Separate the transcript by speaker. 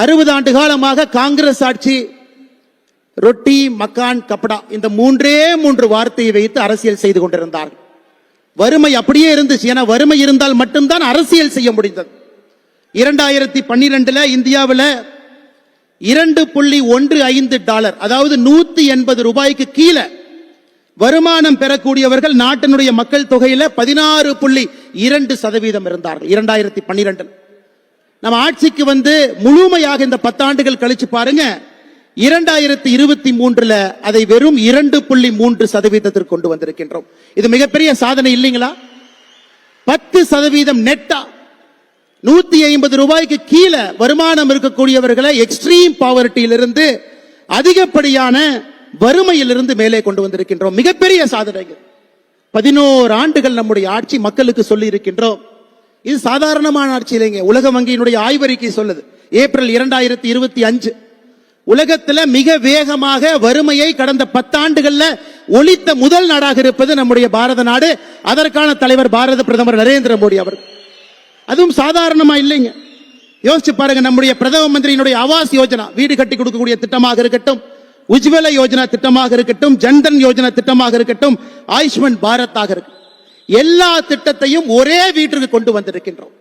Speaker 1: 60 ஆண்டு காலமாக காங்கிரஸ் ஆட்சி ரொட்டி மக்கான் கப்படா இந்த மூன்று வார்த்தையை வைத்து அரசியல் செய்து கொண்டிருந்தார்கள். வறுமை அப்படியே இருந்துச்சு. ஏன்னா வறுமை இருந்தால் மட்டும்தான் அரசியல் செய்ய முடிந்தது. 2012 இந்தியாவில் $2.15 அதாவது 180 ரூபாய்க்கு கீழே வருமானம் பெறக்கூடியவர்கள் நாட்டினுடைய மக்கள் தொகையில 16.2% இருந்தார்கள். 2012 நம்ம ஆட்சிக்கு வந்து முழுமையாக இந்த 10 ஆண்டுகள் கழிச்சு பாருங்க, 2023 அதை வெறும் 2.3% கொண்டு வந்திருக்கின்றோம். இது மிகப்பெரிய சாதனை இல்லைங்களா? 10% நெட்டா 150 ரூபாய்க்கு கீழே வருமானம் இருக்கக்கூடியவர்களை எக்ஸ்ட்ரீம் பாவர்ட்டியிலிருந்து அதிகப்படியான வறுமையிலிருந்து மேலே கொண்டு வந்திருக்கின்றோம். மிகப்பெரிய சாதனைகள். 11 ஆண்டுகள் நம்முடைய ஆட்சி மக்களுக்கு சொல்லி இருக்கின்றோம். இது சாதாரணமான ஆட்சி இல்லைங்க. உலக வங்கியினுடைய ஆய்வறிக்கை சொல்லுது, ஏப்ரல் 2025 உலகத்தில் மிக வேகமாக வறுமையை கடந்த 10 ஆண்டுகள்ல ஒழித்த முதல் நாடாக இருப்பது நம்முடைய பாரத நாடு. அதற்கான தலைவர் பாரத பிரதமர் நரேந்திர மோடி அவர். அதுவும் சாதாரணமா இல்லைங்க. யோசிச்சு பாருங்க, நம்முடைய பிரதம மந்திரியினுடைய ஆவாஸ் யோஜனா, வீடு கட்டி கொடுக்கக்கூடிய திட்டமாக இருக்கட்டும், உஜ்வல யோஜனா திட்டமாக இருக்கட்டும், ஜன்தன் யோஜனா திட்டமாக இருக்கட்டும், ஆயுஷ்மான் பாரத் ஆக இருக்கட்டும், எல்லா திட்டத்தையும் ஒரே வீட்டிற்கு கொண்டு வந்திருக்கின்றோம்.